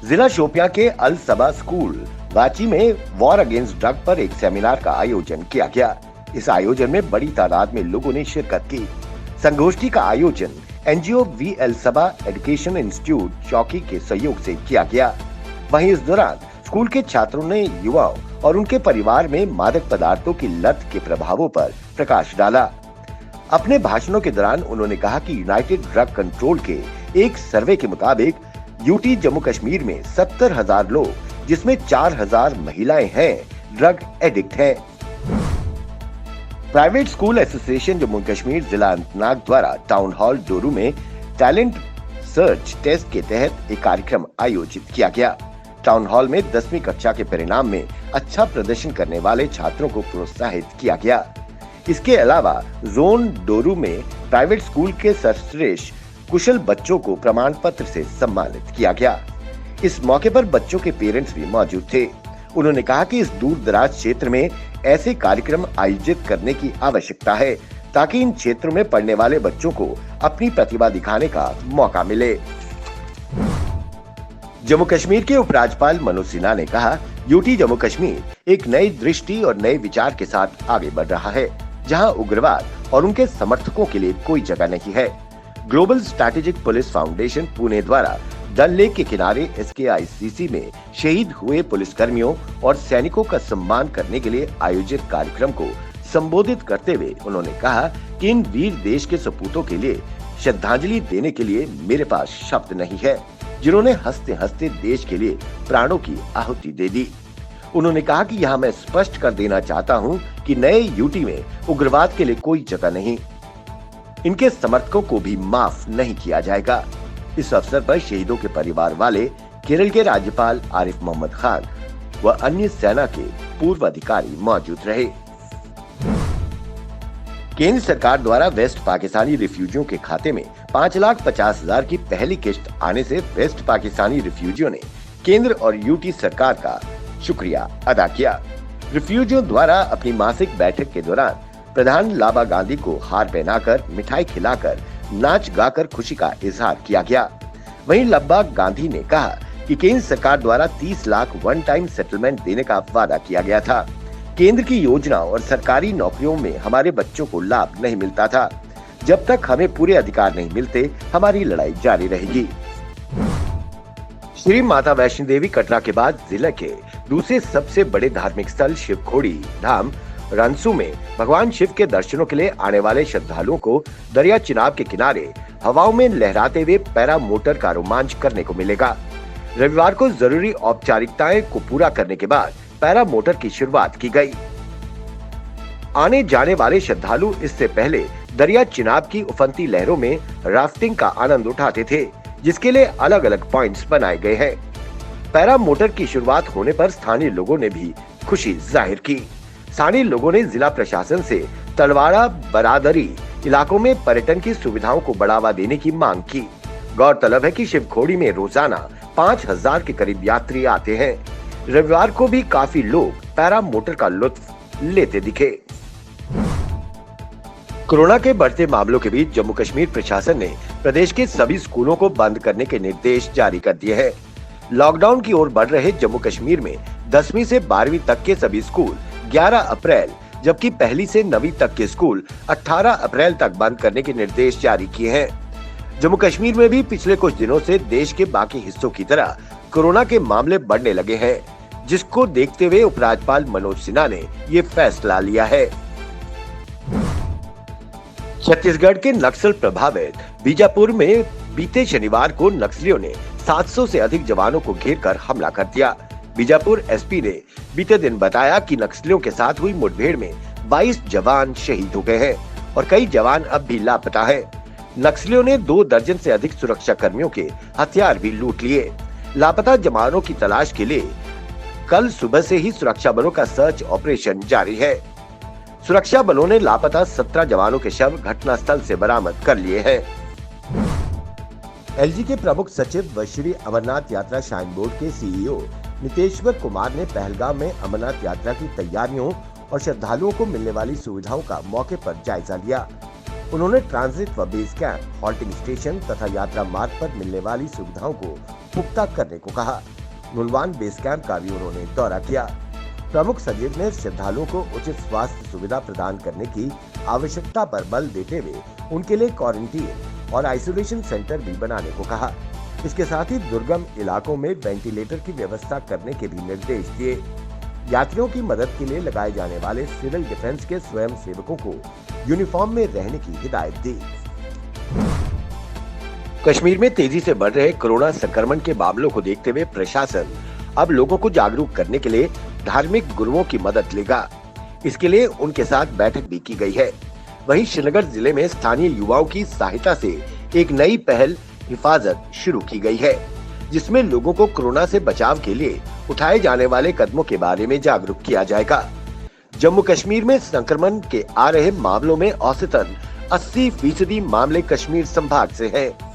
जिला शोपियां के अल सबा स्कूल वाची में वॉर अगेंस्ट ड्रग पर एक सेमिनार का आयोजन किया गया। इस आयोजन में बड़ी तादाद में लोगों ने शिरकत की। संगोष्ठी का आयोजन एनजीओ वी अल सबा एजुकेशन इंस्टीट्यूट चौकी के सहयोग से किया गया। वहीं इस दौरान स्कूल के छात्रों ने युवाओं और उनके परिवार में मादक पदार्थों की लत के प्रभावों पर प्रकाश डाला। अपने भाषणों के दौरान उन्होंने कहा कि यूनाइटेड ड्रग कंट्रोल के एक सर्वे के मुताबिक यूटी जम्मू कश्मीर में 70,000 लोग, जिसमें 4,000 महिलाएं हैं, ड्रग एडिक्ट हैं। Private school association Jammu Kashmir जिला अनंतनाग द्वारा टाउन हॉल डोरू में टैलेंट सर्च टेस्ट के तहत एक कार्यक्रम आयोजित किया गया। टाउन हॉल में 10वीं कक्षा के परिणाम में अच्छा प्रदर्शन करने वाले छात्रों को प्रोत्साहित किया गया। इसके अलावा जोन डोरू में प्राइवेट स्कूल के सर्वश्रेष्ठ कुशल बच्चों को प्रमाण पत्र से सम्मानित किया गया। इस मौके पर बच्चों के पेरेंट्स भी मौजूद थे। उन्होंने कहा कि इस दूर दराज क्षेत्र में ऐसे कार्यक्रम आयोजित करने की आवश्यकता है ताकि इन क्षेत्रों में पढ़ने वाले बच्चों को अपनी प्रतिभा दिखाने का मौका मिले। जम्मू कश्मीर के उपराज्यपाल मनोज सिन्हा ने कहा, यूटी जम्मू कश्मीर एक नई दृष्टि और नए विचार के साथ आगे बढ़ रहा है, जहां उग्रवाद और उनके समर्थकों के लिए कोई जगह नहीं है। Global strategic police foundation Pune द्वारा डल लेक के किनारे SKICC में शहीद हुए पुलिसकर्मियों और सैनिकों का सम्मान करने के लिए आयोजित कार्यक्रम को संबोधित करते हुए उन्होंने कहा कि इन वीर देश के सपूतों के लिए श्रद्धांजलि देने के लिए मेरे पास शब्द नहीं है, जिन्होंने हंसते हंसते देश के लिए प्राणों की आहुति दे दी। उन्होंने कहा कि यहाँ मैं स्पष्ट कर देना चाहता हूँ कि नए यूटी में उग्रवाद के लिए कोई जगह नहीं, इनके समर्थकों को भी माफ नहीं किया जाएगा। इस अवसर पर शहीदों के परिवार वाले, केरल के राज्यपाल आरिफ मोहम्मद खान व अन्य सेना के पूर्व अधिकारी मौजूद रहे। केंद्र सरकार द्वारा वेस्ट पाकिस्तानी रिफ्यूजियों के खाते में 5,50,000 की पहली किस्त आने से वेस्ट पाकिस्तानी रिफ्यूजियों ने केंद्र और यूटी सरकार का शुक्रिया अदा किया। रिफ्यूजियों द्वारा अपनी मासिक बैठक के दौरान प्रधान लाबा गांधी को हार पहनाकर, मिठाई खिलाकर, नाच गाकर खुशी का इजहार किया गया। वहीं लब्बा गांधी ने कहा कि केंद्र सरकार द्वारा 30 लाख वन टाइम सेटलमेंट देने का वादा किया गया था। केंद्र की योजना और सरकारी नौकरियों में हमारे बच्चों को लाभ नहीं मिलता था। जब तक हमें पूरे अधिकार नहीं मिलते, हमारी लड़ाई जारी रहेगी। श्री माता वैष्णो देवी कटरा के बाद जिले के दूसरे सबसे बड़े धार्मिक स्थल शिवखोड़ी धाम रंसू में भगवान शिव के दर्शनों के लिए आने वाले श्रद्धालुओं को दरिया चिनाब के किनारे हवाओं में लहराते हुए पैरा मोटर का रोमांच करने को मिलेगा। रविवार को जरूरी औपचारिकताएं को पूरा करने के बाद पैरा मोटर की शुरुआत की गई। आने जाने वाले श्रद्धालु इससे पहले दरिया चिनाब की उफनती लहरों में राफ्टिंग का आनंद उठाते थे, जिसके लिए अलग अलग पॉइंट्स बनाए गए हैं। पैरा मोटर की शुरुआत होने पर स्थानीय लोगों ने भी खुशी जाहिर की। स्थानीय लोगों ने जिला प्रशासन से तलवाड़ा बरादरी इलाकों में पर्यटन की सुविधाओं को बढ़ावा देने की मांग की। गौरतलब है कि शिवखोड़ी में रोजाना 5,000 के करीब यात्री आते हैं। रविवार को भी काफी लोग पैरा मोटर का लुत्फ लेते दिखे। कोरोना के बढ़ते मामलों के बीच जम्मू कश्मीर प्रशासन ने प्रदेश के सभी स्कूलों को बंद करने के निर्देश जारी कर दिए हैं। लॉकडाउन की ओर बढ़ रहे जम्मू कश्मीर में 10वीं से 12वीं तक के सभी स्कूल 11 अप्रैल, जबकि पहली से 9वीं तक के स्कूल 18 अप्रैल तक बंद करने के निर्देश जारी किए हैं। जम्मू कश्मीर में भी पिछले कुछ दिनों से देश के बाकी हिस्सों की तरह कोरोना के मामले बढ़ने लगे हैं, जिसको देखते हुए उपराज्यपाल मनोज सिन्हा ने ये फैसला लिया है। छत्तीसगढ़ के नक्सल प्रभावित बीजापुर में बीते शनिवार को नक्सलियों ने 700 से अधिक जवानों को घेरकर हमला कर दिया। बीजापुर एसपी ने बीते दिन बताया कि नक्सलियों के साथ हुई मुठभेड़ में 22 जवान शहीद हो गए हैं और कई जवान अब भी लापता हैं। नक्सलियों ने 2 दर्जन से अधिक सुरक्षा कर्मियों के हथियार भी लूट लिए। लापता जवानों की तलाश के लिए कल सुबह से ही सुरक्षा बलों का सर्च ऑपरेशन जारी है। सुरक्षा बलों ने लापता 17 जवानों के शव घटनास्थल से बरामद कर लिए हैं। एलजी के प्रमुख सचिव व श्री अमरनाथ यात्रा श्राइन बोर्ड के सीईओ नितेश्वर कुमार ने पहलगाम में अमरनाथ यात्रा की तैयारियों और श्रद्धालुओं को मिलने वाली सुविधाओं का मौके पर जायजा लिया। उन्होंने ट्रांजिट व बेस कैंप, हॉल्टिंग स्टेशन तथा यात्रा मार्ग पर मिलने वाली सुविधाओं को पुख्ता करने को कहा। नुलवान बेस कैंप का भी उन्होंने दौरा किया। प्रमुख सचिव ने श्रद्धालुओं को उचित स्वास्थ्य सुविधा प्रदान करने की आवश्यकता पर बल देते हुए उनके लिए क्वारंटीन और आइसोलेशन सेंटर भी बनाने को कहा। इसके साथ ही दुर्गम इलाकों में वेंटिलेटर की व्यवस्था करने के भी निर्देश दिए। यात्रियों की मदद के लिए लगाए जाने वाले सिविल डिफेंस के स्वयं सेवकों को यूनिफॉर्म में रहने की हिदायत दी। कश्मीर में तेजी से बढ़ रहे कोरोना संक्रमण के मामलों को देखते हुए प्रशासन अब लोगों को जागरूक करने के लिए धार्मिक गुरुओं की मदद लेगा। इसके लिए उनके साथ बैठक भी की गई है। वहीं श्रीनगर जिले में स्थानीय युवाओं की सहायता से एक नई पहल हिफाजत शुरू की गई है, जिसमें लोगों को कोरोना से बचाव के लिए उठाए जाने वाले कदमों के बारे में जागरूक किया जाएगा। जम्मू कश्मीर में संक्रमण के आ रहे मामलों में औसतन 80% मामले कश्मीर संभाग से हैं।